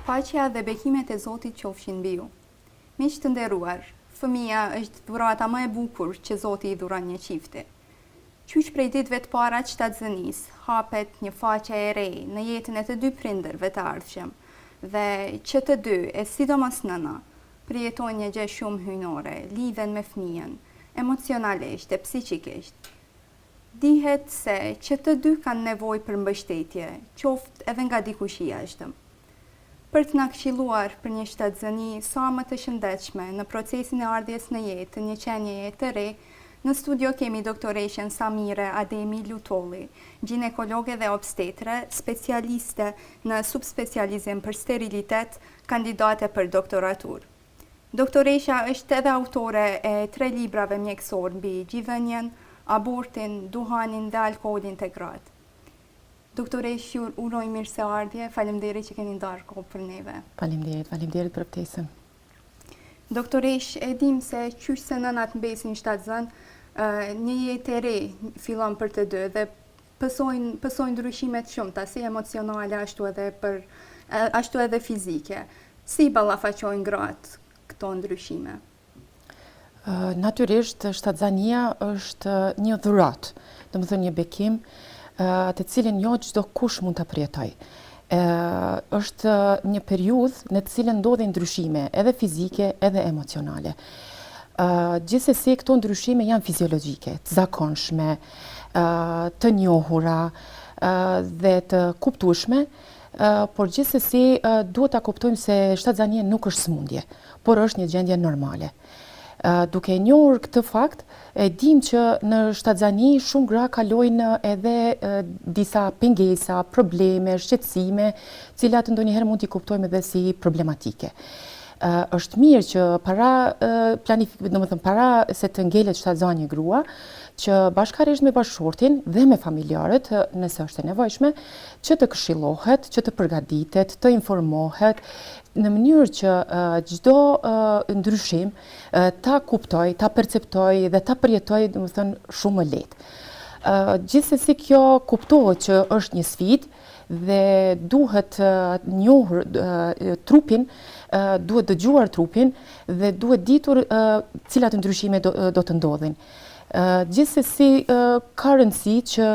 Paqja dhe bekimet e Zotit qofshin mbi ju. Miq të nderuar, fëmia është dhurata më e bukur që Zoti I dhuron një çifti. Qysh prej ditëve të para të shtatëzënisë hapet një faqe e re në jetën e të dy prindërve të ardhshëm dhe që të dy, e sidomos nëna, përjetojnë një gjë shumë hyjnore, lidhen me fëmijën, emocionalisht e psiqikisht. Dihet se që të dy kanë nevojë për mbështetje, qoftë edhe nga dikush I jashtëm. Për të na këshilluar për një shtatëzëni sa më të shëndetshme në procesin e ardhjes në jetë, një qenjeje të re, në studio kemi doktoreshën Samire Ademi Lutolli, ginekologe dhe obstetre, specialiste në subspecializim për sterilitet, kandidate për doktoratur. Doktoresha është edhe autore e 3 librave mjekësor mbi gjithënien, abortin, duhanin dhe alkoolin të gratë. Doktoresh, ju uroj mirë se ardhje, faleminderit që keni ndarë kohë për neve. Faleminderit për ftesën. Doktoresh, e dim se qysh se nënat mbesin shtatzën, një jetë e re fillon për të dy dhe pësojnë ndryshimet shumëta, si emocionale, ashtu edhe fizike. Si ballafaqojnë gratë këto ndryshime? Natyrisht, shtatzania është një dhuratë, domethënë një bekim, të cilin jo çdo kush mund ta përjetoj. Është një periudhë në të cilën ndodhin ndryshime, edhe fizike, edhe emocionale. Gjithsesi këto ndryshime janë fiziologjike, të zakonshme, të njohura dhe të kuptueshme, por gjithsesi duhet ta kuptojmë se shtatzania nuk është sëmundje, por është një gjendje normale. Duke njohur këtë fakt, e dim që në shtatzani shumë gra kalojnë edhe disa pengesa, probleme, shqetësime, cilat ndonjëherë mund t'i kuptojmë edhe si problematike. Është mirë që para se të ngelet shtatzani grua, që bashkarisht me bashkëshortin dhe me familjarët, nëse është e nevojshme, që të këshillohet, që të përgatitet, të informohet, në mënyrë që çdo ndryshim ta kuptoj, ta perceptoj dhe ta përjetoj, domethënë shumë më lehtë. Gjithsesi kjo kuptohet që është një sfidë dhe duhet njohur trupin, duhet dëgjuar trupin dhe duhet ditur cilat ndryshime do të ndodhin. Gjithsesi ka rëndësi që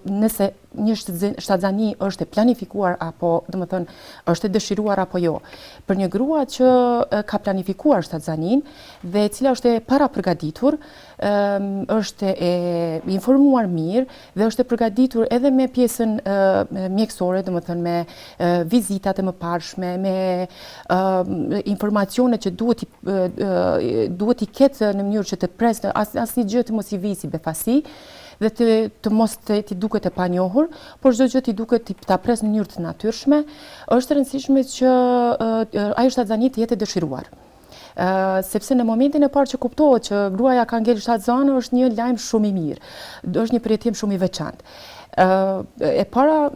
nëse një shtatzani është e planifikuar apo domethënë është e dëshiruar apo jo. Për një grua që ka planifikuar shtatzanin dhe e cila është e parapërgatitur, është e informuar mirë dhe është e përgatitur edhe me pjesën mjekësore, domethënë me vizitat e mëparshme, me informacione që duhet I ketë në mënyrë që të presë asnjë gjë të mos I vijë si befasi dhe të mos t'i duket e panjohur, por çdo gjë t'i duket ta pres në mënyrë të natyrshme, është e rëndësishme që ajo shtatzani të jetë e dëshiruar. Sepse në momentin e parë që kuptohet që gruaja ka ngel shtatzanë, është një lajm shumë I mirë, është një përjetim shumë I veçantë.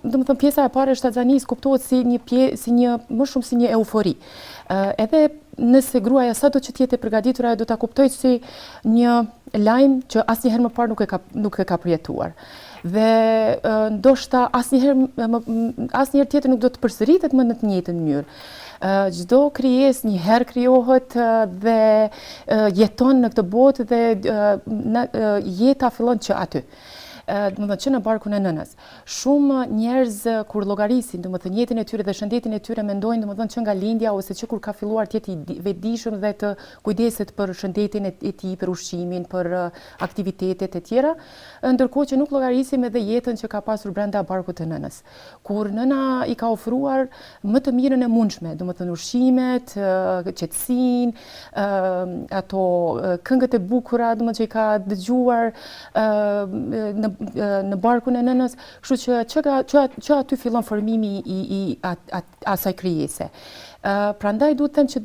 Domethënë pjesa e parë e shtatzanisë kuptohet më shumë si një eufori. Edhe nëse gruaja sado që t'jetë e përgatitur, ajo do ta kuptojë si një lajm që asnjëherë më parë nuk e ka përjetuar. Dhe ndoshta asnjëherë tjetër nuk do të përsëritet më në të njëjtën mënyrë. Çdo krijesë një herë krijohet dhe jeton në këtë botë dhe jeta fillon që aty. Domethënë që në barkun e nënës. Shumë njerëz kur llogarisin, domethënë jetën e tyre dhe shëndetin e tyre mendojnë domethënë që nga lindja ose që kur ka filluar të jetë I vetëdijshëm dhe të kujdeset për shëndetin e tij, për ushqimin, për aktivitetet e tjera, ndërkohë që nuk llogarisim edhe jetën që ka pasur brenda barkut të nënës. Kur nëna I ka ofruar më të mirën e mundshme, domethënë ushqimet, qetësinë, ato këngët e bukura, domethënë që I ka dëgjuar në barkun e nënës, kështu që aty fillon formimi I asaj krijese. Prandaj duhet të them që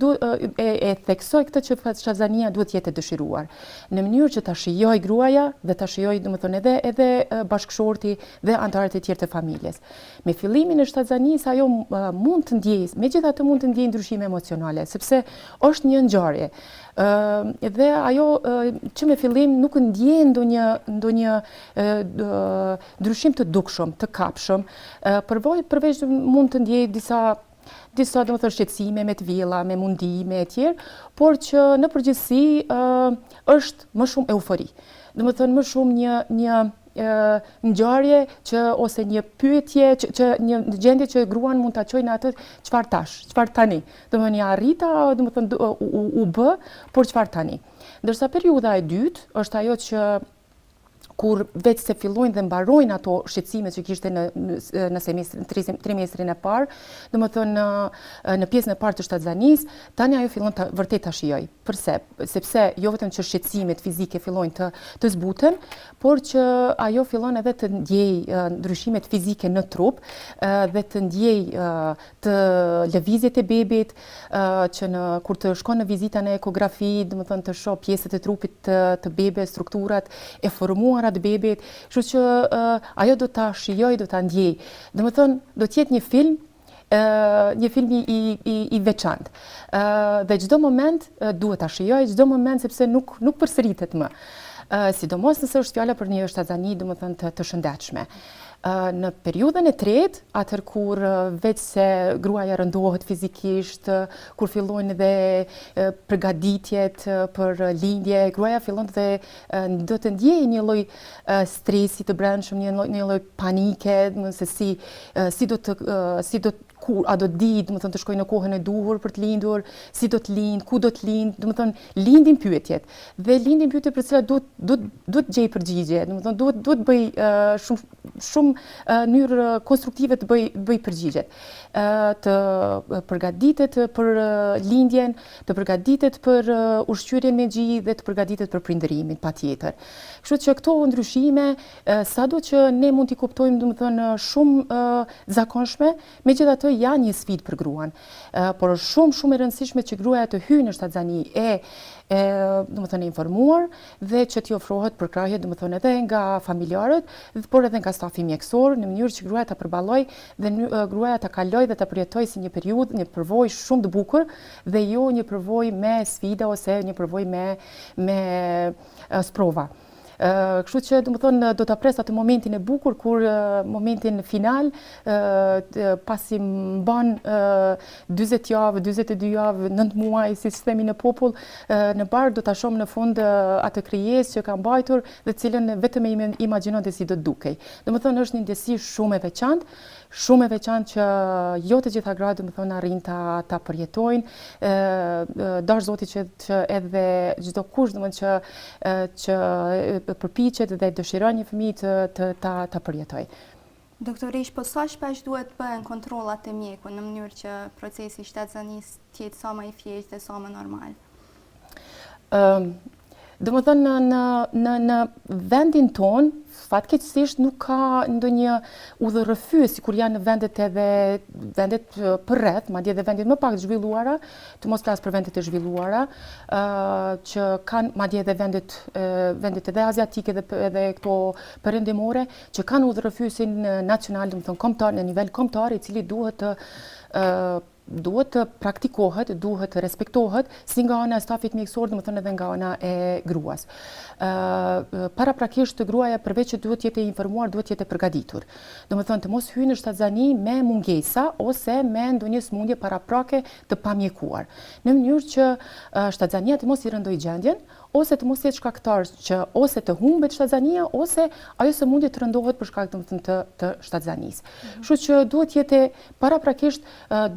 e theksoj këtë që shtatzania duhet jetë e dëshiruar, në mënyrë që ta shijojë gruaja dhe ta shijojë domethënë edhe bashkëshorti dhe anëtarët e tjerë të familjes. Me fillimin e shtatzanisë ajo mund të ndjejë, megjithatë mund të ndjejë ndryshime emocionale, sepse është një ngjarje. Dhe ajo që me fillim nuk ndjen ndonjë ndryshim të dukshëm, të kapshëm, përveç mund të ndjejë disa disa shqetësime me të vjella, me mundime e tjerë, por që në përgjithësi është më shumë eufori. Më shumë një ngjarje ose një pyetje që një gjendje që gruan mund ta çojë në atë çfarë tash, çfarë tani. Ja arrita, u bë, por çfarë tani. Ndërsa periudha e dytë është ajo që kur vetë se fillojnë dhe mbarojnë ato shqetësime që kishte në trimestrin e parë, në pjesën e parë të shtatzanisë, tani ajo fillon vërtet ta shijoj. Përse? Sepse jo vetëm që shqetësimet fizike fillojnë të zbuten, por që ajo fillon edhe të ndjej ndryshimet fizike në trup dhe të ndjej të lëvizjet e bebit, që kur të shkon në vizita në ekografi, të shoh pjesët e trupit të bebes, strukturat e formuara të bebit, kështu që ajo do ta shijoj, do ta ndjej. Do të jetë një film i veçantë. Dhe çdo moment duhet ta shijoj, çdo moment sepse nuk përsëritet më. Sidomos nëse është fjala për një shtatzani, të shëndetshme. Në periudhën e tretë, atëherë kur veç se gruaja rëndohet fizikisht, kur fillojnë dhe përgatitjet për lindje, gruaja fillon dhe do të ndjejë një lloj stresi të brendshëm, një lloj panike, se si do a do di, të shkojë në kohën e duhur për të lindur, si do të lind, ku do të lind, lindin pyetjet. Dhe lindin pyetje për cilat duhet gjej përgjigje, duhet bëj shumë mënyrë konstruktive të bëj përgjigjet. Të përgatitet për lindjen, të përgatitet për ushqyerjen me gjy dhe të përgatitet për prindërimin patjetër. Kështu që këto ndryshime, sado që ne mund t'i kuptojmë shumë zakonshme, megjithatë janë një sfidë për gruan. Por është shumë e rëndësishme që gruaja të hyjë në shtatzani informuar dhe që t'i ofrohet përkrahje edhe nga familjarët, por edhe nga stafi mjekësor, në mënyrë që gruaja ta përballojë dhe gruaja ta kalojë dhe ta përjetojë si një periudhë, një përvojë shumë të bukur dhe jo një përvojë me sfida ose një përvojë me sprova. Kështu që do ta pres atë momentin e bukur kur momentin final pasi mban 40 javë, 42 javë, 9 muaj siç themi në popull, në bark do ta shohim në fund atë krijesë që ka mbajtur dhe cilën vetëm e imagjinonte si do të dukej. Është një ndjesi shumë e veçantë që jo të gjitha gratë arrin ta përjetojnë. Dash Zoti që edhe çdo kush që përpiqet dhe dëshiron një fëmijë ta përjetojë. Doktorish, po sa shpesh duhet bëhen kontrollat e mjekut në mënyrë që procesi i shtatzanisë të jetë sa më i thjeshtë dhe sa më normal? Në vendin ton, fatkeqësisht nuk ka ndonjë udhërrëfyes sikur janë në vendet përreth, madje edhe vendet më pak të zhvilluara, të mos flas për vendet e zhvilluara, që kanë madje edhe vendet edhe aziatike edhe këto perëndimore, që kanë udhërrëfyesin nacional, kombëtar, në nivel kombëtar, i cili duhet të praktikohet, duhet të respektohet si nga ana e stafit mjekësor, edhe nga ana e gruas. Paraprakisht gruaja përveç që duhet të jetë e informuar, duhet të jetë e përgatitur. Të mos hyjë në shtatzani me mungesa ose me ndonjë sëmundje paraprake të pamjekuar. Në mënyrë që shtatzania të mos i rëndojë gjendjen, ose të mos jetë shkaktar që ose të humbet shtatzania ose ajo sëmundje të rëndohet për shkak të shtatzanisë. Kështu që duhet jetë paraprakisht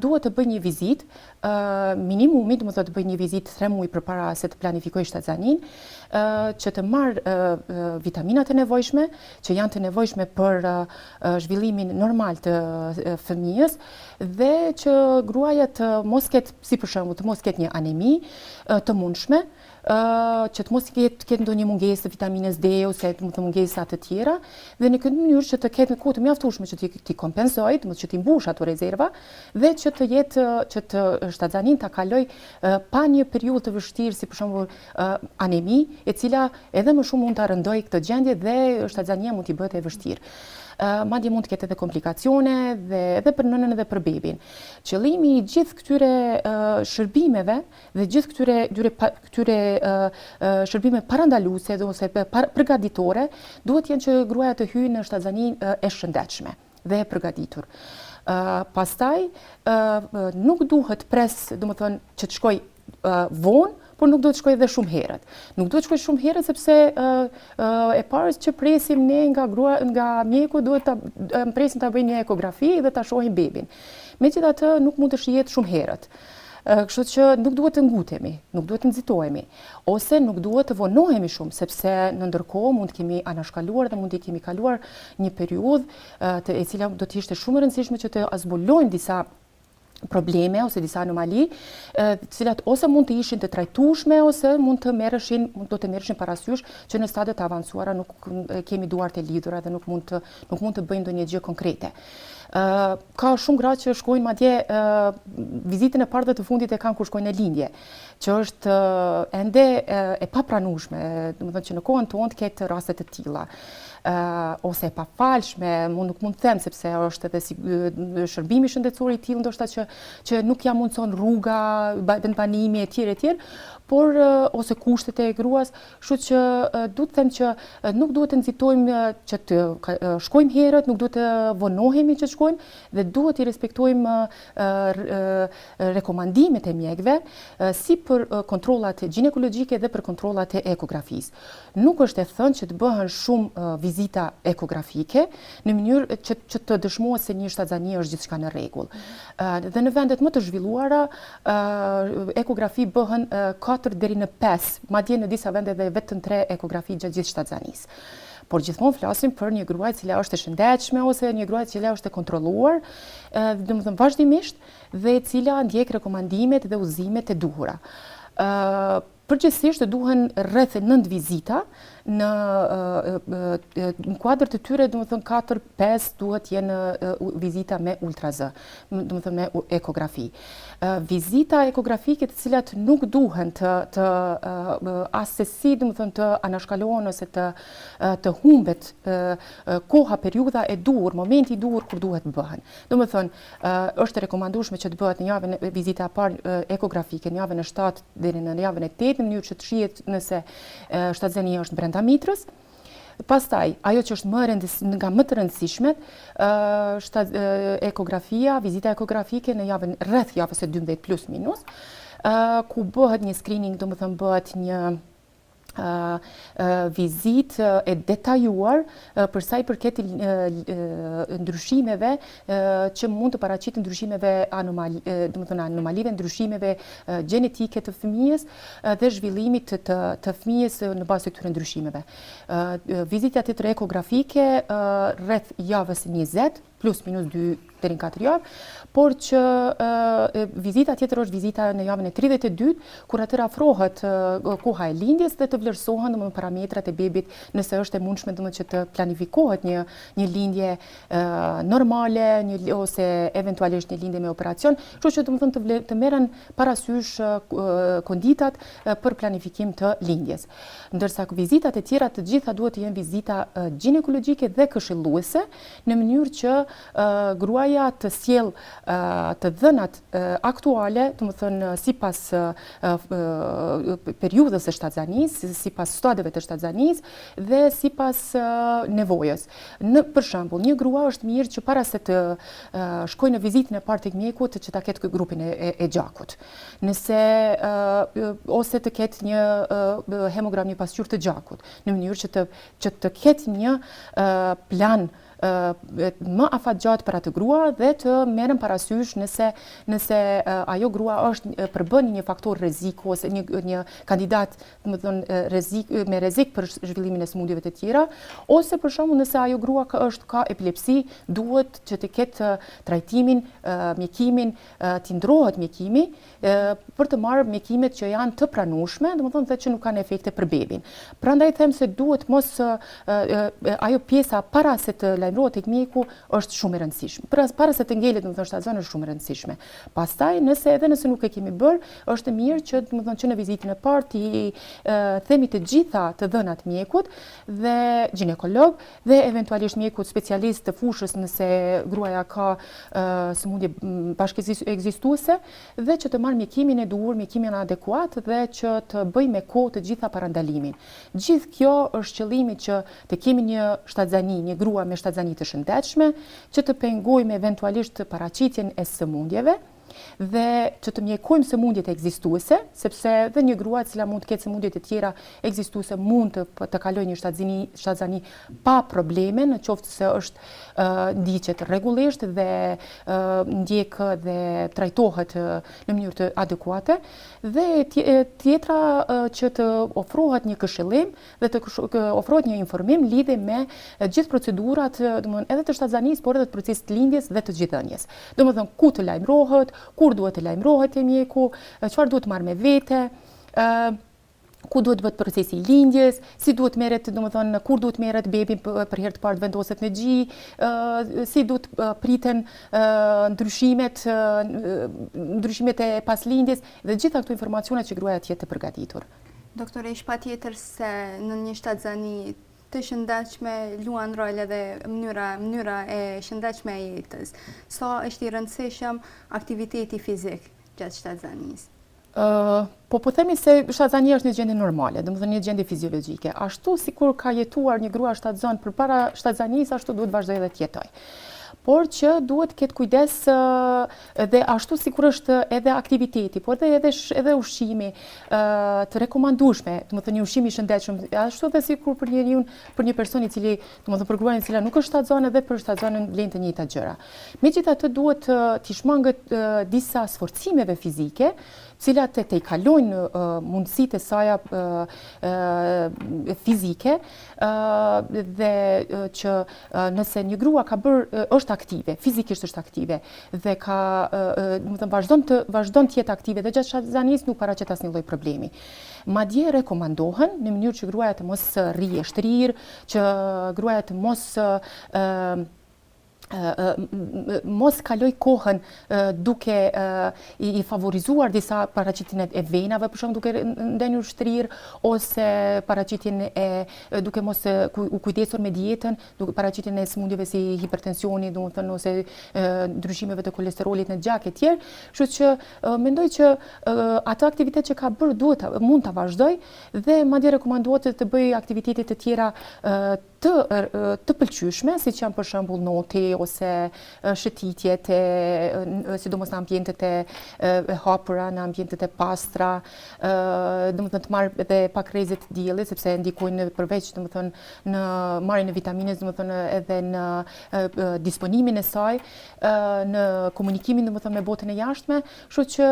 duhet të bëj një vizitë, minimumi të bëj një vizitë 3 muaj përpara se të planifikoj shtatzanin, që të marr vitaminat e nevojshme, që janë të nevojshme për zhvillimin normal të fëmijës dhe që gruaja të mos ketë, si për shembull, të mos ketë një anemi të mundshme, që të mos ketë ndonjë mungesë të vitaminës D ose të mungesa të tjera, dhe në këtë mënyrë që të ketë në kohë të mjaftueshme që t'i kompensojë, që t'i mbush ato rezerva dhe që të jetë që të shtatzanin ta kaloj pa një periudhë të vështirë, si për shembull anemi, e cila edhe më shumë mund ta rëndojë këtë gjendje dhe shtatzania mund t'i bëhet e vështirë. Madje mund të ketë edhe komplikacione dhe edhe për nënën edhe për bebin. Qëllimi i gjithë këtyre shërbimeve dhe gjithë këtyre shërbime parandaluese ose përgatitore duhet jenë që gruaja të hyjë në shtatzani e shëndetshme dhe e përgatitur. Pastaj nuk duhet pres, domethënë që të shkoj vonë, por nuk duhet të shkoj edhe shumë herët. Nuk duhet të shkoj shumë herët sepse e parë që presim ne nga mjeku duhet ta presim ta bëjnë një ekografi dhe ta shohim bebin. Megjithatë nuk mund të shihet shumë herët. Kështu që nuk duhet të ngutemi, nuk duhet të nxitohemi, ose nuk duhet të vonohemi shumë, sepse në ndërkohë mund të kemi anashkaluar dhe mund të kemi kaluar një periudhë e cila do të ishte shumë e rëndësishme që të zbulojmë disa probleme ose disa anomali, të cilat ose mund të ishin të trajtueshme ose do të merreshin parasysh që në stadiet të avancuara nuk kemi duart e lidhura dhe nuk mund të bëjmë ndonjë gjë konkrete. Ka shumë gra që shkojnë madje vizitën e parë dhe të fundit e kanë kur shkojnë në lindje, që është ende e papranueshme, domethënë që në kohën tonë të ketë raste të tilla. Ose e pafalshme, nuk mund të them sepse është edhe shërbimi shëndetësor i tillë ndoshta që nuk ja mundson rruga, banimi etj, por ose kushtet e gruas, kështu që duhet të them që nuk duhet të nxitojmë që të shkojmë herët, nuk duhet të vonohemi që të shkojmë dhe duhet i respektojmë rekomandimet e mjekëve si për kontrollat ginekologjike dhe për kontrollat e ekografisë. Nuk është e thënë që të bëhen shumë vizita ekografike në mënyrë që të dëshmohet se një shtatzani është gjithçka në rregull. Dhe në vendet më të zhvilluara ekografi bëhen 4 deri në 5, madje në disa vende dhe vetëm 3 ekografi gjatë gjithë shtatzanisë. Por gjithmonë flasim për një grua e cila është e shëndetshme ose një grua e cila është e kontrolluar, domethënë vazhdimisht dhe e cila ndjek rekomandimet dhe udhëzimet e duhura. Përgjithsisht duhen rreth 9 vizita në kuadër të tyre, domethënë 4-5 duhet jenë vizita me ultrazë, domethënë me ekografi. Vizita ekografike të cilat nuk duhen të asesi, domethënë të anashkalohen ose të humbet koha, periudha e duhur, momenti i duhur kur duhet bëhen. Domethënë është e rekomandueshme që të bëhet në javën vizita e parë ekografike në javën e 7 deri në javën e 8 në mënyrë që të shihet nëse shtatzania është brenda mitrës. Pastaj, ajo që është nga më të rëndësishmet, ekografia, vizita ekografike në rreth javës e 12 plus minus, ku bëhet një screening, domethënë bëhet një vizitë e detajuar për sa i përket ndryshimeve që mund të paraqitet ndryshimeve anomalive, ndryshimeve gjenetike të fëmijës dhe zhvillimit të fëmijës në bazë të këtyre ndryshimeve. Vizita tjetër ekografike rreth javës 20 plus minus 2 deri në 4 javë, por që vizita tjetër është vizita në javën e 32, kur atëherë afrohet koha e lindjes dhe të vlerësohen domethënë parametrat e bebit nëse është e mundshme domethënë që të planifikohet një lindje normale ose eventualisht një lindje me operacion, kështu që domethënë të merren parasysh konditat për planifikim të lindjes. Ndërsa vizitat e tjera të gjitha duhet të jenë vizita ginekologjike dhe këshilluese në mënyrë që gruaja të sjell të dhënat aktuale, domethënë sipas periudhës së shtatzanisë, sipas stadeve të shtatzanisë dhe sipas nevojës. Për shembull, një grua është mirë që para se të shkojë në vizitën e parë tek mjeku që ta ketë grupin e gjakut. Nëse ose të ketë një hemogram, një pasqyrë të gjakut, në mënyrë që të ketë një plan më afatgjatë për atë grua dhe të merren parasysh nëse ajo grua është përbën një faktor rreziku ose një kandidat, domethënë me rrezik për zhvillimin e sëmundjeve të tjera, ose për shembull nëse ajo grua ka epilepsi, duhet që të ketë trajtimin, mjekimin, të ndrohet mjekimi për të marrë mjekimet që janë të pranueshme, domethënë dhe që nuk kanë efekte për bebin. Prandaj them se duhet mos ajo pjesa para se të lajmërohet tek mjeku është shumë e rëndësishme. Para se të ngelet domethënë shtatzon është shumë e rëndësishme. Pastaj nëse nuk e kemi bër, është mirë që domethënë që në vizitën e parë ti themi të gjitha të dhënat mjekut dhe ginekolog dhe eventualisht mjekut specialist të fushës nëse gruaja ka sëmundje bashkëekzistuese dhe që të marrë mjekimin e duhur, mjekimin adekuat dhe që të bëjë me kohë të gjitha parandalimin. Gjithë kjo është qëllimi që të kemi një shtatzani, një grua me shtatzani shtatzani të shëndetshme, që të pengojmë eventualisht paraqitjen e sëmundjeve dhe që të mjekojmë sëmundjet ekzistuese, sepse dhe një grua e cila mund të ketë sëmundjet e tjera ekzistuese mund të kalojë një shtatzani pa probleme, në qoftë se është ndiqet rregullisht dhe ndjek dhe trajtohet në mënyrë të adekuate, dhe tjetra që të ofrohet një këshillim dhe të ofrohet një informim lidhe me gjithë procedurat, domethënë edhe të shtatzanisë, por edhe të procesit të lindjes dhe të zgjidhënies. Domethënë ku të lajmërohet, kur duhet të lajmërohet te mjeku, çfarë duhet marrë me vete, ku duhet bëhet procesi i lindjes, si duhet merret, domethënë kur duhet merret bebi për herë të parë vendoset në gjë, si duhet priten ndryshimet e paslindjes dhe gjitha këto informacione që gruaja të jetë të përgatitur. Doktoresh, patjetër se në një shtatzani të shëndetshme luan rol edhe mënyra e shëndetshme e jetës. Sa është i rëndësishëm aktiviteti fizik gjatë shtatzanisë? Po themi se shtatzania është një gjendje normale, domethënë një gjendje fiziologjike. Ashtu sikur ka jetuar një grua shtatzon përpara shtatzanisë, ashtu duhet vazhdojë edhe të jetojë. Por që duhet ketë kujdes dhe ashtu sikur është edhe aktiviteti, por edhe ushqimi të rekomandueshme, domethënë një ushqim i shëndetshëm, ashtu edhe sikur për një person i cili, domethënë për gruan e cila nuk është shtatzon, edhe për shtatzonën vlen të njëjta gjëra. Megjithatë duhet t'i shmangët disa sforcimeve fizike, cilat të i kalojnë mundësitë e saja fizike dhe që nëse një grua ka është aktive, fizikisht është aktive dhe vazhdon të jetë aktive dhe gjatë shtatzanisë nuk paraqet asnjë lloj problemi. Madje rekomandohen në mënyrë që gruaja të mos rrijë shtrirë, që gruaja të mos kaloj kohën duke i favorizuar disa paraqitjen e venave, për shembull duke ndenjur shtrirë, ose paraqitjen duke mos u kujdesur me dietën, duke paraqitjen e sëmundjeve si hipertensioni, domethënë ose ndryshimeve të kolesterolit në gjak e tjerë. Kështu që mendoj që atë aktivitet që ka bërë mund ta vazhdoj dhe madje rekomandohet të bëj aktivitete të tjera të pëlqyeshme, siç janë për shembull noti ose shëtitjet, sidomos në ambientet e hapura, në ambientet e pastra, domethënë të marrë edhe pak rrezet diellit, sepse ndikojnë përveç domethënë në marrjen e vitaminës, domethënë edhe në disponimin e saj, në komunikimin domethënë me botën e jashtme, kështu që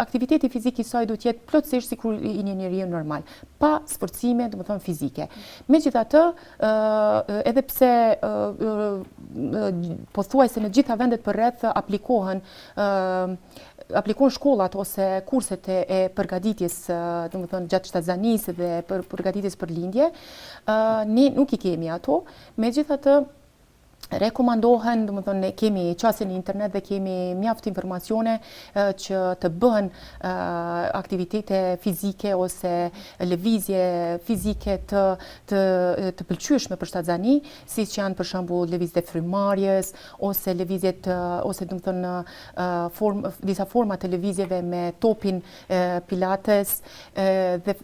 aktiviteti fizik i saj duhet të jetë plotësisht sikur i një njeriu normal, pa sforcime domethënë fizike. Megjithatë, edhe pse pothuajse në gjitha vendet përreth aplikohen shkollat ose kurset e përgatitjes, domethënë gjatë shtatzanisë dhe përgatitjes për lindje, ne nuk i kemi ato. Megjithatë, rekomandohen, domethënë ne kemi qasjen në internet dhe kemi mjaft informacione që të bëhen aktivitete fizike ose lëvizje fizike të pëlqyeshme për shtatzani, siç janë për shembull lëvizjet e frymarrjes ose lëvizjet ose domethënë disa forma të lëvizjeve me topin pilates dhe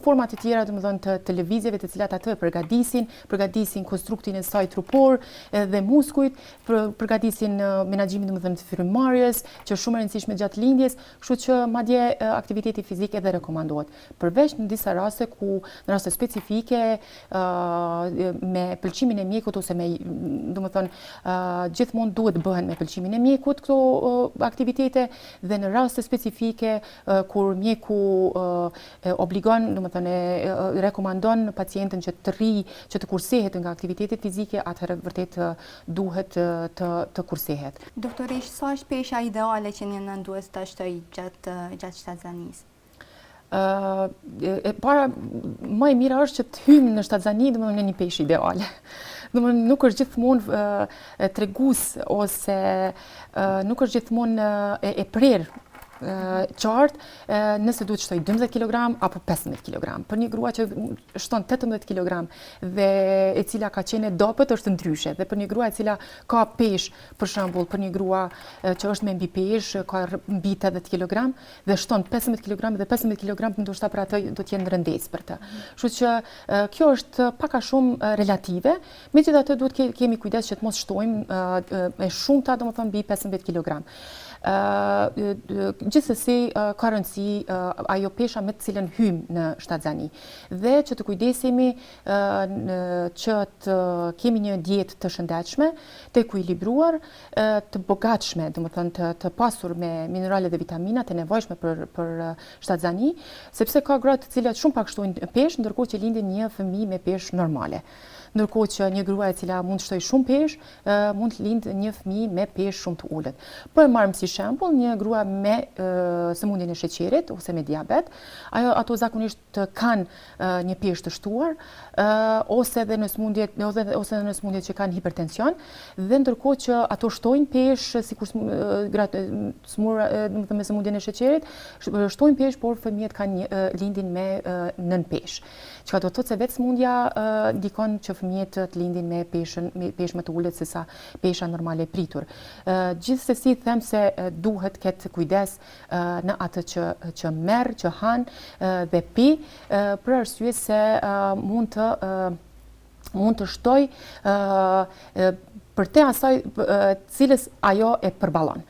forma të tjera domethënë të lëvizjeve të cilat atë përgatisin konstruktin e saj trupor dhe muskujt, përgatisin menaxhimin domethënë të frymarrjes, që është shumë e rëndësishme gjatë lindjes, kështu që madje aktiviteti fizik edhe rekomandohet. Përveç në disa raste ku në raste specifike me pëlqimin e mjekut ose me domethënë gjithmonë duhet bëhen me pëlqimin e mjekut këto aktivitete dhe në raste specifike kur mjeku obligon, domethënë rekomandon pacientën që të kursehet nga aktivitetet fizike, atëherë vërtet duhet të kursehet. Doktoresh, sa është pesha ideale që një nënë duhet ta shtojë gjatë shtatzanisë? Më e mira është që të hymë në shtatzani domethënë në një peshë ideale. Domethënë nuk është gjithmonë tregues ose nuk është gjithmonë e prerë qartë, nëse duhet shtoj 12 kg apo 15 kg. Për një grua që shton 18 kg dhe e cila ka qenë dopët është ndryshe. Dhe për një grua e cila ka peshë, për shembull, për një grua që është me mbi peshë, ka mbi 80 kg dhe shton 15 kg dhe 15 kg ndoshta për atë do të jenë rëndesë për të. Kështu që kjo është pak a shumë relative, megjithatë duhet kemi kujdes që të mos shtojmë e shumta, domethënë mbi 15 kg. Gjithsesi ka rëndësi ajo pesha me të cilën hym në shtatzani dhe që të kujdesemi që të kemi një dietë të shëndetshme, të ekuilibruar, të bogatshme, domethënë të pasur me minerale dhe vitaminat e nevojshme për shtatzani, sepse ka gra të cilat shumë pak shtojnë peshë, ndërkohë që lindin një fëmijë me peshë normale. Ndërkohë që një grua e cila mund të shtojë shumë peshë, mund të lindë një fëmijë me peshë shumë të ulët. Po e marrim si shembull një grua me sëmundjen e sheqerit ose me diabet, ato zakonisht kanë një peshë të shtuar, ose edhe në sëmundjet që kanë hipertension, dhe ndërkohë që ato shtojnë peshë, sikur domethënë me sëmundjen e sheqerit, shtojnë peshë, por fëmijët lindin me nën peshë. Çka do të thotë se vetë sëmundja ndikon që fëmijët të lindin me peshë më të ulët se sa pesha normale e pritur. Gjithsesi them se duhet ketë kujdes në atë që merr, që han dhe pi, për arsye se mund të shtoj për te asaj cilës ajo e përballon.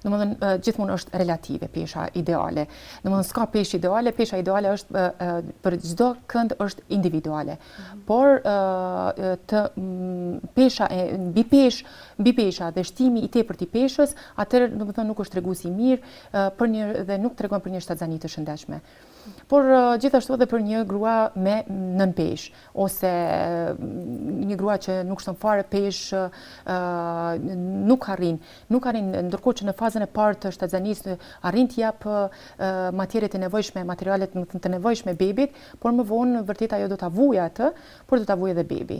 Domethënë gjithmonë është relative pesha ideale. Domethënë s'ka peshë ideale, pesha ideale është për çdo kënd është individuale. Por pesha mbi pesha dhe shtimi i tepërt i peshës, atëherë domethënë nuk është tregues i mirë dhe nuk tregon për një shtatzani të shëndetshme. Por gjithashtu edhe për një grua me nën peshë ose një grua që nuk shton fare peshë, nuk arrin, ndërkohë që në fazën e parë të shtatzanisë arrin të jap materet e nevojshme, materialet të nevojshme bebit, por më vonë vërtet ajo do ta vujë atë, por do ta vujë edhe bebi.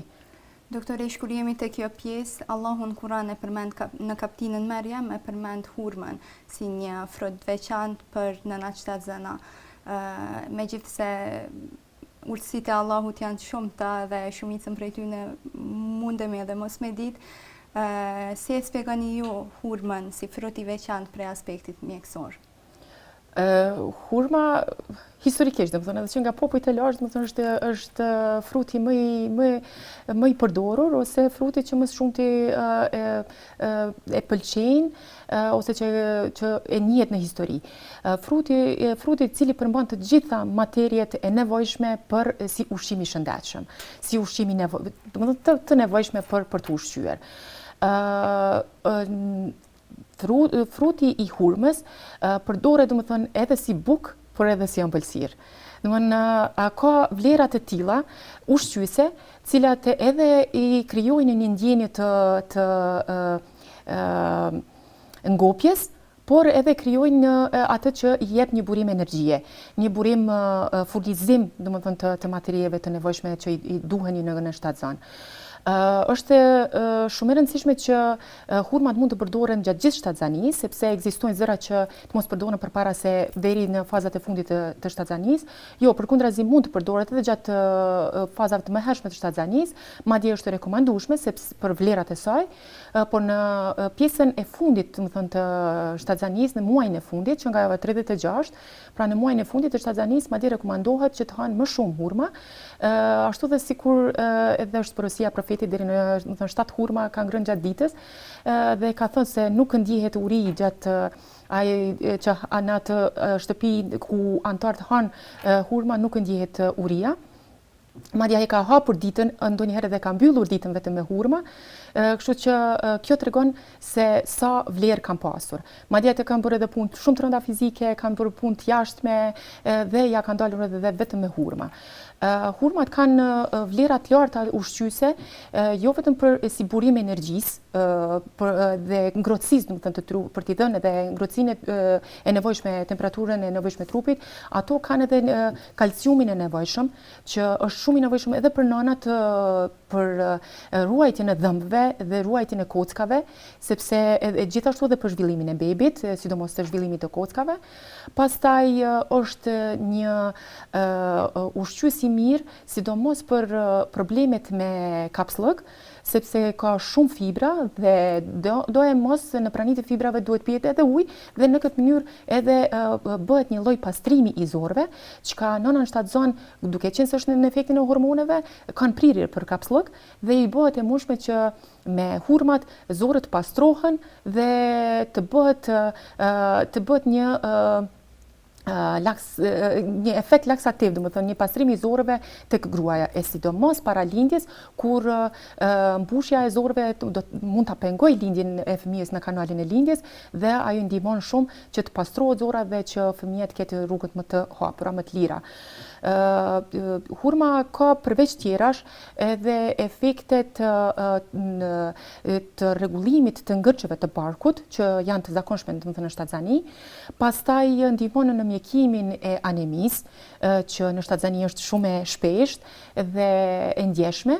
Doktoresh, kur jemi te kjo pjesë, Allahu në Kur'an e përmend në kapitullin Maryam e përmend hurmën si një frut veçantë për nënat shtatzana. Megjithse urtësitë e Allahut janë të shumta dhe shumicën prej tyre mundemi edhe mos me ditë, si e shpjegoni ju hurmën si frut i veçantë prej aspektit mjekësor? Hurma historikisht, domethënë edhe që nga popujt e lashtë, domethënë është fruti më i përdorur ose fruti që më shumti e pëlqejnë ose që e njihet në histori. Fruti i cili përmban të gjitha materiet e nevojshme për si ushqim i shëndetshëm, si ushqim i domethënë të nevojshme për të ushqyer. Fruti i hurmës përdoret domethënë edhe si bukë, por edhe si ëmbëlsirë. Domethënë ka vlera të tilla ushqyese, cilat edhe i krijojnë një ndjenje të ngopjes, por edhe krijojnë atë që i jep një burim energjie, një burim furnizim domethënë të materieve të nevojshme që i duheni në shtatzan. Është shumë e rëndësishme që hurmat mund të përdoren gjatë gjithë shtatzanisë, sepse ekzistojnë zëra që të mos përdoren përpara se deri në fazat e fundit të shtatzanisë. Jo, përkundrazi mund të përdoret edhe gjatë fazave të mëhershme të shtatzanisë, madje është e rekomandueshme sepse për vlerat e saj, por në pjesën e fundit, domethënë të shtatzanisë, në muajin e fundit, që nga 36, pra në muajin e fundit të shtatzanisë, madje rekomandohet që të hanë më shumë hurma, ashtu dhe sikur edhe është porosia profetit deri në 7 hurma ka ngrënë gjatë ditës dhe ka thënë se nuk ndjehet uri gjatë që në atë shtëpi ku antarët hanë hurma nuk ndjehet uria. Madje ai ka hapur ditën, ndonjëherë edhe ka mbyllur ditën vetëm me hurma, kështu që kjo tregon se sa vlerë kanë pasur. Madje ata kanë bërë edhe punë shumë të rënda fizike, kanë bërë punë të jashtme dhe ja kanë dalur edhe vetëm me hurma. Hurmat kanë vlera të larta ushqyese, jo vetëm si burim energjisë dhe ngrohtësisë, domethënë të trupit, për t'i dhënë edhe ngrohtësinë e nevojshme, temperaturën e nevojshme trupit, ato kanë edhe kalciumin e nevojshëm, që është shumë i nevojshëm edhe për nënat për ruajtjen e dhëmbëve, dhe ruajtjen e kockave, sepse gjithashtu edhe për zhvillimin e bebit, sidomos të zhvillimit të kockave. Pastaj është një ushqyes i mirë, sidomos për problemet me kapslëk, sepse ka shumë fibra dhe do e mos në praninë të fibrave duhet pihet edhe ujë dhe në këtë mënyrë edhe bëhet një lloj pastrimi i zorëve, çka nëna shtatzon duke qenë se është në efektin e hormoneve, kanë prirje për kapslëk dhe i bëhet e mundshme që me hurmat zorët pastrohen dhe të bëhet një efekt laksativ, domethënë një pastrim i zorëve tek gruaja, e sidomos para lindjes, kur mbushja e zorëve mund ta pengojë lindjen e fëmijës në kanalin e lindjes dhe ajo ndihmon shumë që të pastrohet zora dhe që fëmia të ketë rrugët më të hapura, më të lira. Hurma ka përveç tjerash edhe efektet të rregullimit të ngërçeve të barkut, që janë të zakonshme domethënë në shtatzani. Pastaj ndihmon në mjekimin e anemisë, që në shtatzani është shumë e shpeshtë dhe e ndjeshme.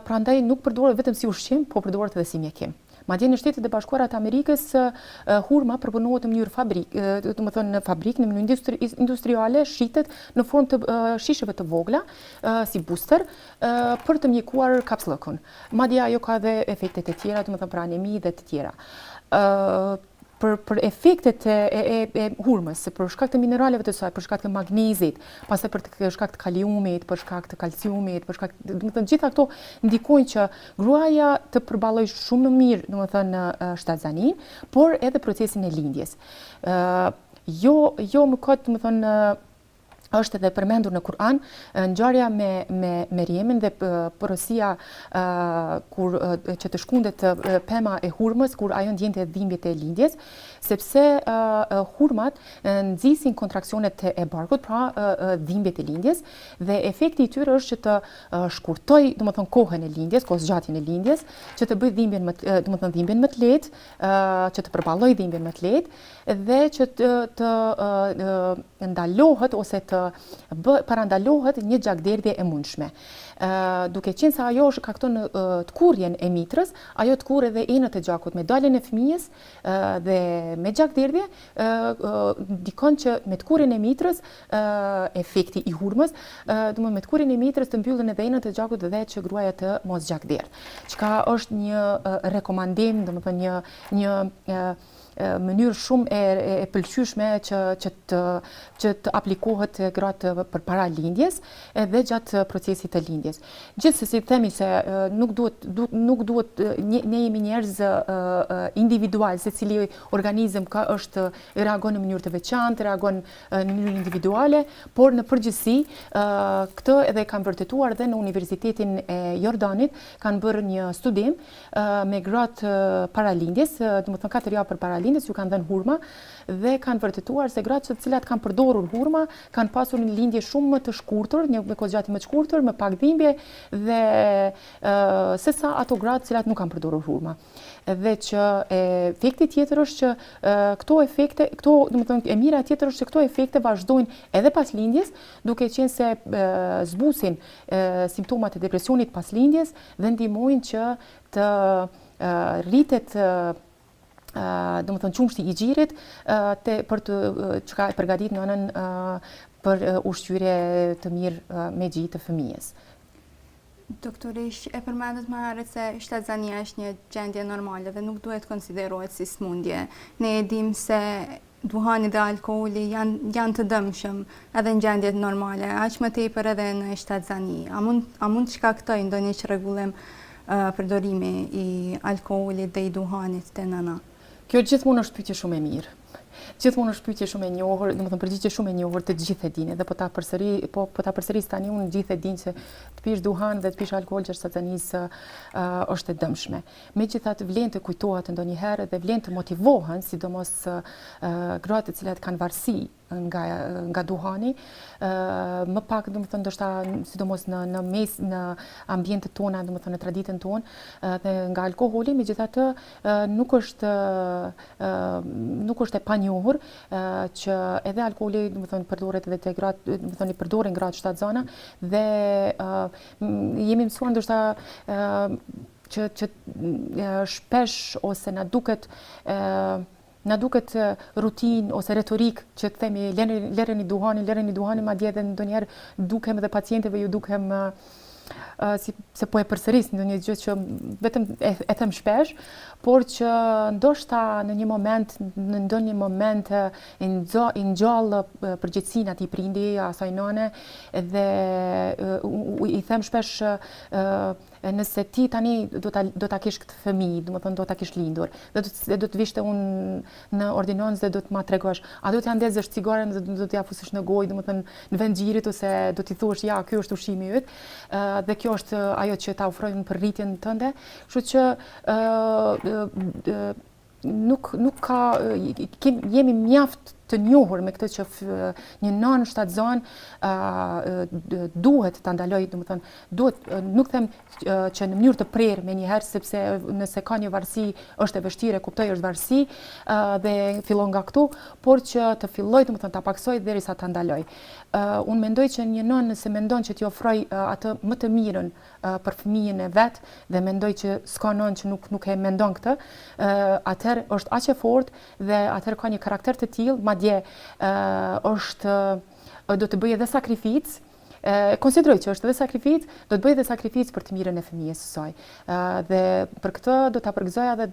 Prandaj nuk përdoret vetëm si ushqim, po përdoret edhe si mjekim. Madje në Shtetet e Bashkuara të Amerikës hurma përpunohet në mënyrë domethënë në fabrikë, në mënyrë industriale, shitet në formë të shisheve të vogla, si booster, për të mjekuar kapslëkun. Madje ajo ka edhe efektet e tjera, domethënë për anemi dhe të tjera. Për efektet e hurmës, për shkak të mineraleve të saj, për shkak të magnezit, pastaj për shkak të kaliumit, për shkak të kalciumit, domethënë gjitha këto ndikojnë që gruaja të përballojë shumë më mirë, domethënë në shtatzani, por edhe procesin e lindjes. Jo më kot, domethënë është edhe përmendur në Kur'an ngjarja me Meriemin dhe porosia që të shkundet pema e hurmës kur ajo ndjente dhimbjet e lindjes, sepse hurmat nxisin kontraksionet e barkut, pra dhimbjet e lindjes, dhe efekti i tyre është që të shkurtoj domethënë kohën e lindjes, kohëzgjatjen e lindjes, që të bëjë dhimbjen më të lehtë, që të përballojë dhimbjen më të lehtë dhe që të ndalohet ose të parandalohet një gjakderdhje e mundshme. Duke qenë se ajo shkakton tkurrjen e mitrës, ajo tkurr edhe enët e gjakut me daljen e fëmijës dhe me gjakderdhje, ndikon që me tkurrjen e mitrës, efekti i hurmës, domethënë me tkurrjen e mitrës të mbyllen edhe enët e gjakut dhe që gruaja të mos gjakderdh. Çka është një rekomandim, domethënë një mënyrë shumë e pëlqyeshme që të aplikohet gratë përpara lindjes edhe gjatë procesit të lindjes. Gjithsesi themi se nuk duhet ne jemi njerëz individual, secili organizëm reagon në mënyrë të veçantë, reagon në mënyrë individuale, por në përgjithësi këtë edhe kanë vërtetuar dhe në Universitetin e Jordanit, kanë bërë një studim me gratë para lindjes, domethënë 4 javë përpara lindjes ju kanë dhënë hurma dhe kanë vërtetuar se gratë të cilat kanë përdorur hurma kanë pasur një lindje shumë më të shkurtër, një kohëzgjatje më të shkurtër, më pak dhimbje dhe sesa ato gratë të cilat nuk kanë përdorur hurma. Dhe që efekti tjetër është që domethënë e mira tjetër është që këto efekte vazhdojnë edhe pas lindjes, duke qenë se zbusin simptomat e depresionit pas lindjes dhe ndihmojnë që të rritet domethënë qumshti i xhirit për të çka e përgatit nënën për ushqyerje të mirë me gjih të fëmijës. Doktorish, e përmendët më herët se shtatzania është një gjendje normale dhe nuk duhet konsiderohet si smundje. Ne e dim se duhani dhe alkooli janë të dëmshëm edhe në gjendjet normale, aq më tepër edhe në shtatzani. A mund të shkaktojë ndonjë çrregullim përdorimi i alkoolit dhe i duhanit te nëna? Kjo gjithmonë është pyetje shumë e mirë. Gjithmonë është pyetje shumë e njohur, domethënë përgjigje shumë e njohur, të gjithë e dinë, dhe po ta përsëris tani unë gjithë e dinë se të pish duhan dhe të pish alkool gjatë shtatzanisë është e dëmshme. Megjithatë vlen të kujtohet ndonjëherë dhe vlen të motivohen, sidomos gratë të cilat kanë varësi nga duhani, më pak domethënë ndoshta sidomos në ambientet tona, domethënë në traditën tonë dhe nga alkooli, megjithatë nuk është e panjohur që edhe alkooli domethënë përdoret edhe te gratë, domethënë i përdoren gratë shtatzana dhe jemi mësuar ndoshta që shpesh ose na duket rutin ose retorik që të themi lëreni duhanin, madje edhe ndonjëherë dukem dhe pacientëve ju dukem se po e përsëris në një gjë që vetëm e them shpesh, por që ndoshta në ndonjë moment i ngjall përgjegjësinë atij prindi, asaj nëne, dhe i them shpesh nëse ti tani do ta kish këtë fëmijë, domethënë do ta kish lindur, dhe do të vishte unë në ordinancë dhe do të ma tregosh, a do t'ja ndezësh cigaren dhe do t'ja fusësh në gojë, domethënë në vend xhirit, ose do t'i thuash ja, ky është ushqimi yt, dhe kjo është ajo që ta ofrojmë për rritjen tënde, kështu që nuk ka, jemi mjaft të njohur me këtë që një nënë shtatzënë duhet ta ndaloj, domethënë duhet, nuk them që në mënyrë të prerë menjëherë, sepse nëse ka një varësi është e vështirë, kuptoj është varësi dhe fillon nga këtu, por që të filloj, domethënë ta paksoj derisa ta ndaloj. Unë mendoj që një nënë nëse mendon që t'i ofroj atë më të mirën për fëmijën e vet, dhe mendoj që s'ka nënë që nuk e mendon këtë, atëherë është aq e fortë dhe atëherë ka një karakter të tillë, madje do të bëjë edhe sakrificë. Konsideroj që është edhe sakrificë, do të bëjë edhe sakrificë për të mirën e fëmijës së saj. Dhe për këtë do ta përgëzoja dhe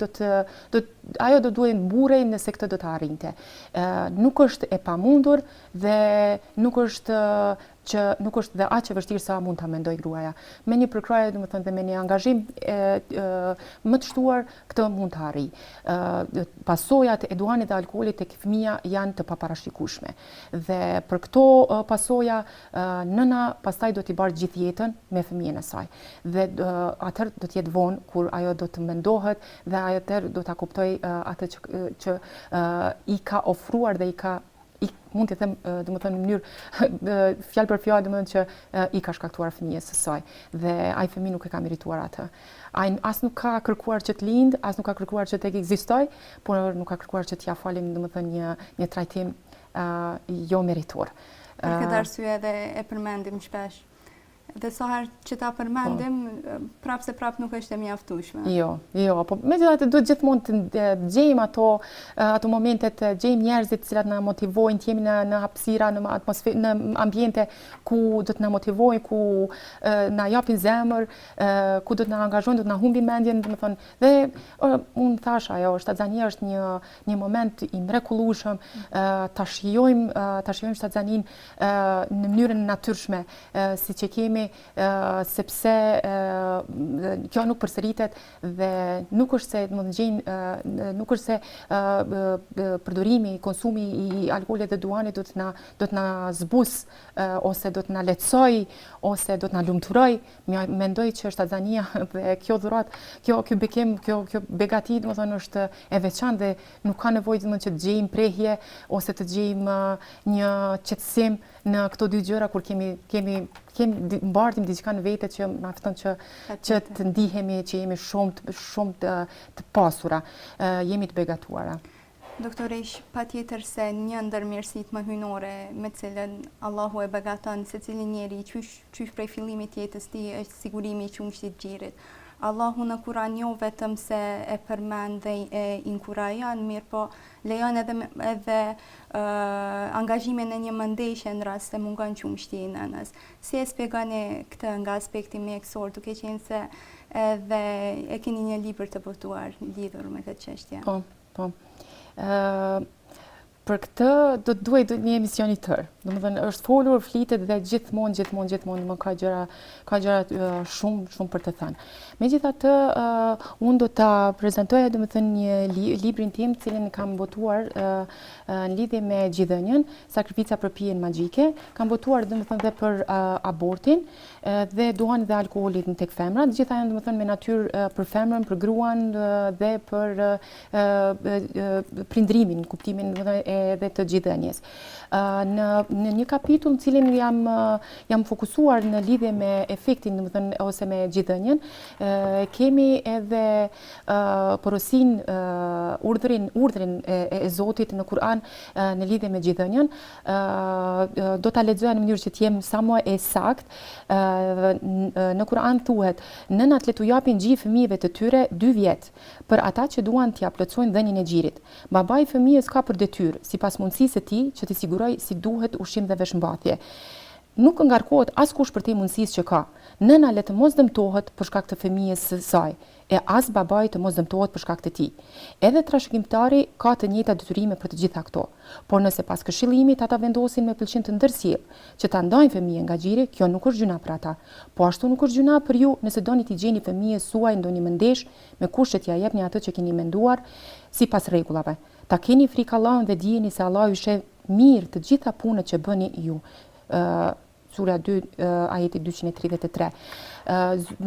ajo do duhet mburej nëse këtë do ta arrinte. Nuk është e pamundur dhe nuk është dhe aq e vështirë sa mund ta mendoj gruaja. Me një përkrahje, domethënë, dhe me një angazhim më të shtuar, këtë mund të arrijë. Pasojat e duhanit dhe alkoolit tek fëmia janë të paparashikueshme. Dhe për këto pasoja nëna pastaj do t'i barë gjithë jetën me fëmijën e saj. Dhe atëherë do t'jetë vonë kur ajo do të mendohet dhe atëherë do ta kuptoj atë që i ka ofruar dhe mund të them, domethënë në mënyrë fjalë për fjalë, domethënë që i ka shkaktuar fëmijës së saj dhe ai fëmijë nuk e ka merituar atë. Ai as nuk ka kërkuar që të lind, as nuk ka kërkuar që të ekzistoj, por nuk ka kërkuar që t'ia falim, domethënë një trajtim jo meritor. Për këtë arsye edhe e përmendim shpesh. Dhe sa herë që ta përmendim, prapë se prapë nuk është e mjaftueshme. Jo, po megjithatë duhet gjithmonë të gjejmë ato momentet, gjejmë njerëzit të cilat na motivojnë, të jemi në hapësira, në atmosferë, në ambiente ku do të na motivojnë, ku na japin zemër, ku do të na angazhojnë, do të na humbin mendjen, domethënë. Dhe unë thash, ajo shtatzania është një moment i mrekullueshëm, ta shijojmë shtatzanin në mënyrën natyrshme, siç e kemi, sepse kjo nuk përsëritet dhe nuk është se përdorimi, konsumi i alkoolit dhe duhanit do të na zbus ose do të na lehtësoj ose do të na lumturoj. Mendoj që shtatzania dhe kjo dhuratë, ky bekim, kjo begati, domethënë është e veçantë dhe nuk ka nevojë domethënë që të gjejmë prehje ose të gjejmë një qetësim në këto dy gjëra kur kemi mbartim diçka në vete që na fton që të ndihemi që jemi shumë të pasura, jemi të begatuara. Doktoresh, patjetër se një ndër mirësitë më hyjnore me të cilën Allahu e begaton secilin njeri qysh prej fillimit të jetës tij është sigurimi i qumshtit të xhirit. Allahu në Kur'an jo vetëm se e përmend dhe e inkurajon, mirë po lejon edhe angazhimin në një mëndeshje në rast se mungon qumshti i nënës. Si e shpjegoni këtë nga aspekti mjekësor, duke qenë se edhe e keni një libër të botuar lidhur me këtë çështje? Po. Për këtë do të duhet një emision i tërë. Domethënë është folur, flitet dhe gjithmonë ka gjëra shumë për të thënë. Megjithatë, unë do ta prezantoja domethënë një librin tim, të cilin kam botuar në lidhje me gjithënjën, sakrifica për pijen magjike. Kam botuar domethënë dhe për abortin dhe duhanin dhe alkoolin tek femrat. Të gjitha janë domethënë me natyrë për femrën, për gruan dhe për prindrimin, kuptimin domethënë edhe të gjithënjes. Në një kapitull në cilin jam fokusuar në lidhje me efektin, domethënë, ose me gjithënjen, kemi edhe porosin, urdhrin e Zotit në Kur'an në lidhje me gjithënjen. Do ta lexoja në mënyrë që të jem sa më e saktë. Në Kur'an thuhet: nënat le t'u japin gjithë fëmijëve të tyre 2 vjet, për ata që duan t'ia plotësojnë dhënien e xhirit. Babai i fëmijës ka për detyrë, sipas mundësisë së tij, që t'i sigurojë si duhet ushqim dhe veshmbathje. Nuk ngarkohet askush për te mundësisë që ka. Nëna le të mos dëmtohet për shkak të fëmijës së saj, e as babai të mos dëmtohet për shkak të tij. Edhe trashëgimtari ka të njëjta detyrime për të gjitha këto. Por nëse pas këshillimit ata vendosin me pëlqim të ndërsjell që ta ndajnë fëmijën nga xhiri, kjo nuk është gjuna për ata. Po ashtu nuk është gjuna për ju nëse doni t'i gjeni fëmijës suaj ndonjë mendesh me kusht që t'ia jepni atë që keni menduar sipas rregullave. Ta keni frikë Allahun dhe dijeni se Allahu i sheh mirë të gjitha punët që bëni ju. Sura 2, ajeti 233.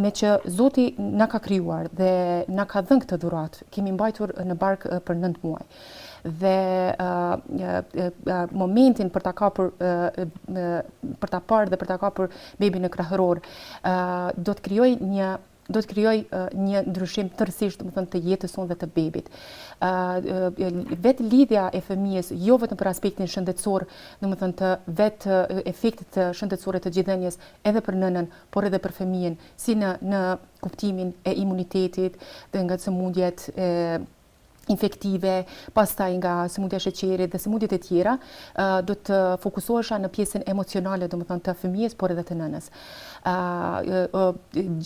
Me që Zoti na ka krijuar dhe na ka dhënë këtë dhuratë, kemi mbajtur në barkë për 9 muaj. Dhe momentin për ta kapur, për ta parë dhe për ta kapur bebin në krahëror, do të krijoj një ndryshim tërësisht, domethënë, të jetës sonë dhe të bebit. Vetë lidhja e fëmijës, jo vetëm për aspektin shëndetësor, domethënë të vetë efektit të shëndetësore të gjithënjes edhe për nënën, por edhe për fëmijën, si në kuptimin e imunitetit dhe nga sëmundjet infektive, pastaj nga sëmundja e sheqerit dhe sëmundjet e tjera, do të fokusohesha në pjesën emocionale, domethënë, të fëmijës, por edhe të nënës.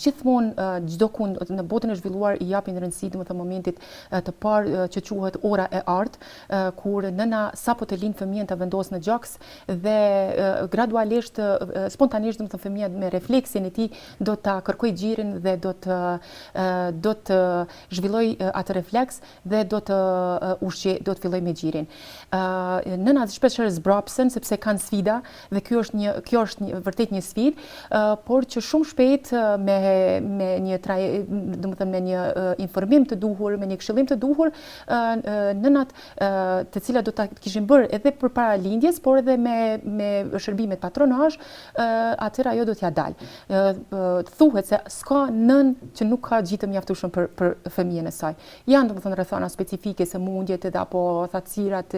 Gjithmonë çdo kund në botën e zhvilluar i japin rëndësi, domethënë, momentit të parë që quhet ora e artë, kur nëna sapo të lind fëmijën të vendos në gjaks dhe gradualisht, spontanisht, domethënë, fëmia me refleksin e tij do ta kërkojë xhirin dhe do të zhvilloj atë refleks dhe do të filloj me xhirin. Nënat shpeshherë zbrapsen sepse kanë sfida dhe kjo është vërtet një sfidë, por që shumë shpejt me një informim të duhur, me një këshillim të duhur, nënat të cilat do ta kishin bërë edhe përpara lindjes, por edhe me shërbimet patronazh, atëherë ajo do t'ja dalë. Thuhet se s'ka nën që nuk ka gjitë të mjaftueshëm për fëmijën e saj. Janë, domethënë, rrethana specifike, sëmundjet edhe apo thatësirat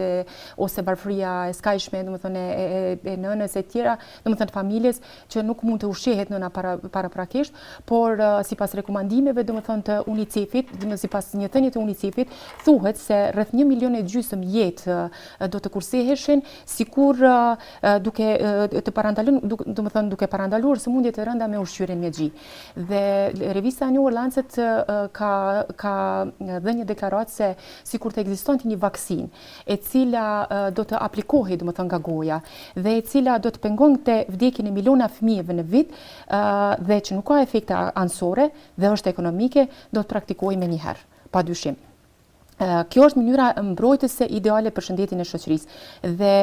ose varfëria e skajshme, domethënë, e nënës e tjera, domethënë, familjes që nuk mund të ushqehet nëna paraprakisht, por sipas rekomandimeve, domethënë, të UNICEF-it, sipas një thënie të UNICEF-it, thuhet se rreth 1,5 milion jetë do të kurseheshin sikur duke parandaluar sëmundje të rënda me ushqyerjen me xhi. Dhe revista New Lancet ka dhënë një deklaratë se sikur të ekzistonte një vaksinë e cila do të aplikohej, domethënë, nga goja dhe e cila do të pengonte vdekjen e miliona fëmijëve në vit, dhe që nuk ka efekte anësore dhe është ekonomike, do të praktikohej me njëherë, padyshim. Kjo është mënyra mbrojtëse ideale për shëndetin e shoqërisë dhe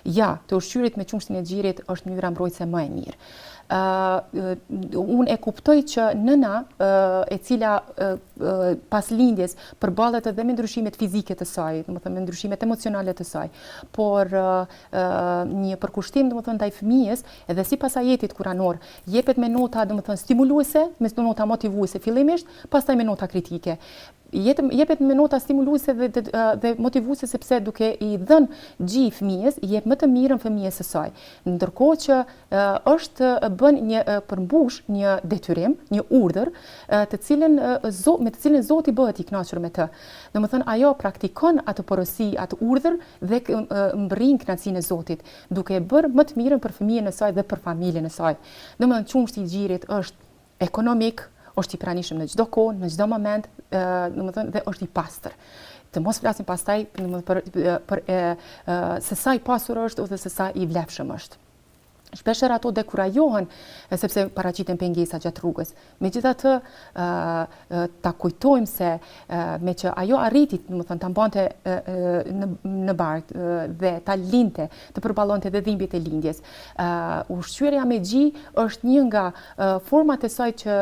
të ushqyerit me qumshtin e xhirit është mënyra mbrojtëse më e mirë. Unë e kuptoj që nëna e cila pas lindjes përballet edhe me ndryshimet fizike të saj, domethënë me ndryshimet emocionale të saj, por një përkushtim, domethënë, ndaj fëmijës, edhe sipas ajetit kuranor, jepet me nota, domethënë, stimuluese, me nota motivuese fillimisht, pastaj me nota kritike. Jepet me nota stimuluese dhe motivuese sepse duke i dhënë gji fëmijës, i jep më të mirën fëmijës së saj. Ndërkohë që është bën përmbush një detyrim, një urdhër, me të cilën Zoti bëhet i kënaqur me të. Domethënë, ajo praktikon atë porosi, atë urdhër dhe mbërrin kënaqësinë e Zotit, duke bërë më të mirën për fëmijën e saj dhe për familjen e saj. Domethënë, qumshti i xhirit është ekonomik, është i pranishëm në çdo kohë, në çdo moment, domethënë, dhe është i pastër. Të mos flasim pastaj për se sa i pasur është ose se sa i vlefshëm është. Shpeshherë ato dekurajohen sepse paraqiten pengesa gjatë rrugës. Megjithatë, ta kujtojmë se me që ajo arriti, domethënë ta mbante në barkë dhe ta linte, të përballonte dhe dhimbjet e lindjes. Ushqyerja me gji është një nga format e saj që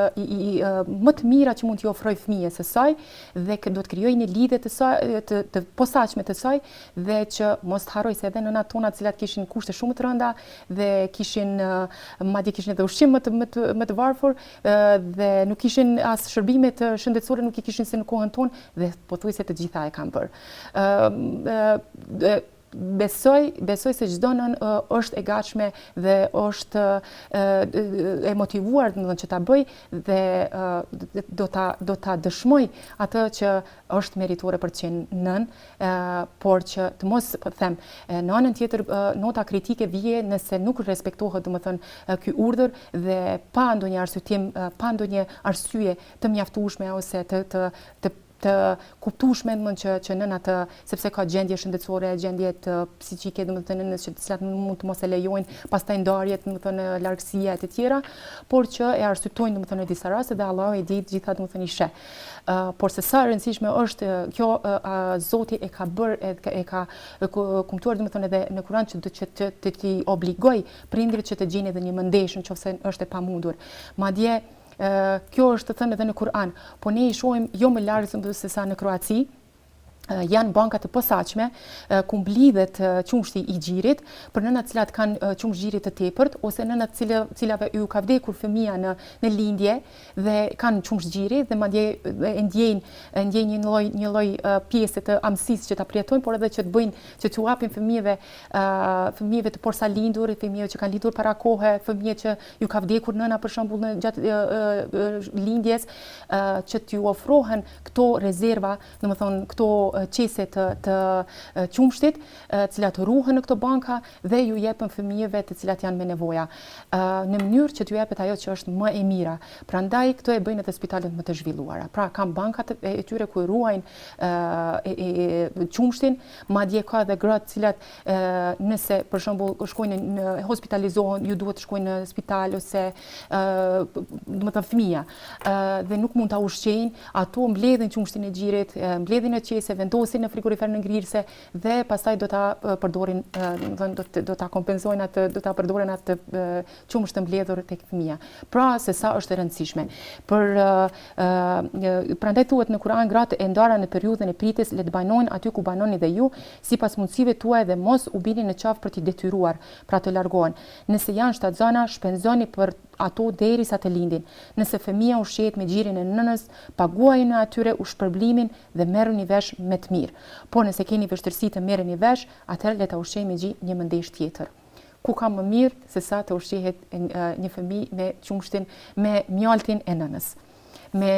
më të mira që mund t'i ofrojë fëmijës së saj dhe do të krijojë një lidhje të saj të posaçme të saj dhe që mos të harroj se edhe nënat tona të cilat kishin kushte shumë të rënda dhe madje kishin edhe ushqim më të varfër dhe nuk kishin as shërbimet shëndetësore, nuk I kishin se në kohën tonë dhe pothuajse të gjitha e kanë bërë. Besoj se çdo nën është e gatshme dhe është e motivuar domethënë që ta bëj dhe do ta dëshmoj atë që është meritore për të qenë nën, por që të mos them në anën tjetër nota kritike vije nëse nuk respektohet domethënë ky urdhër dhe pa ndonjë arsyetim, pa ndonjë arsye të mjaftueshme ose të kuptueshme që nëna sepse ka gjendje shëndetësore, gjendje të psiqike, domethënë nëse të cilat mund të mos e lejojnë, pastaj ndarjet, domethënë largësia e të tjera, por që e arsyetojnë domethënë në disa raste dhe Allahu e di të gjitha domethënë I sheh. Por se sa e rëndësishme është kjo, Zoti e ka bërë, e ka kumtuar domethënë edhe në Kur'an që të t'i obligoj prindrit që të gjejnë edhe një mëndeshën nëse është e pamundur. Madje kjo është të thënë edhe në Kur'an, po ne I shohim jo më larg se sa në Kroaci. Janë banka të posaçme ku mblidhet qumshti I gjirit për nënat të cilat kanë qumsh gjiri të tepërt ose nënat cilave ju ka vdekur fëmia në lindje dhe kanë qumsh gjiri dhe madje e ndjejnë një lloj pjese të amësisë që ta përjetojnë, por edhe që të bëjnë që t'u japin fëmijëve të porsalindur, fëmijëve që kanë lindur para kohe, fëmijë që ju ka vdekur nëna për shembull gjatë lindjes, që t'ju ofrohen këto rezerva, domethënë këto qese të qumshtit, cilat ruhen në këto banka dhe ju jepen fëmijëve të cilat janë me nevoja, në mënyrë që t'ju jepet ajo që është më e mira. Prandaj këto e bëjnë edhe spitalet më të zhvilluara. Pra kanë bankat e tyre ku ruajnë qumshtin, madje ka edhe gratë cilat nëse për shembull shkojnë hospitalizohen, ju duhet të shkojnë në spital ose domethënë fëmia dhe nuk mund ta ushqejnë, ato mbledhin qumshtin e gjirit, mbledhin në qese, vendosin në frigorifer në ngrirëse dhe pastaj do ta përdorin, do ta kompenzojnë atë, do ta përdoren atë qumësht të mbledhur tek fëmia. Pra se sa është e rëndësishme. Prandaj thuhet në Kur'an, gratë e ndara në periudhën e pritjes le të banojnë aty ku banoni dhe ju, sipas mundësive tuaja dhe mos u bini në qafë për t'i detyruar, pra të largohen. Nëse janë shtatzana, shpenzoni për ato derisa të lindin. Nëse fëmia ushqehet me gjirin e nënës, paguajini atyre ushpërblimin dhe merrni vesh me të mirë. Por nëse keni vështirësi të merreni vesh, atëherë le ta ushqejmë me gjë një mëndesh tjetër. Ku ka më mirë se sa të ushqehet një fëmijë me qumshtin, me mjaltin e nënës, me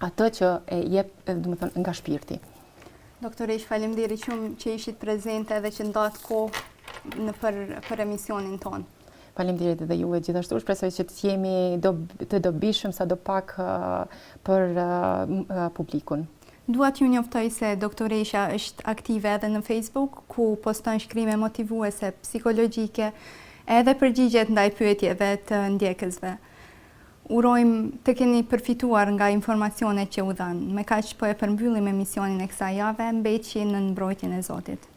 atë që e jep domethënë nga shpirti. Doktoresh, faleminderit shumë që ishit prezente dhe që ndatë kohë për emisionin tonë. Faleminderit edhe juve gjithashtu, shpresoj që të jemi të dobishëm sadopak për publikun. Dua t'ju njoftoj se doktoresha është aktive edhe në Facebook, ku poston shkrime motivuese, psikologjike, edhe përgjigjet ndaj pyetjeve të ndjekësve. Urojmë të keni përfituar nga informacionet që u dhanë. Me kaq po e përmbyllim emisionin e kësaj jave, mbeqi në mbrojtjen e Zotit.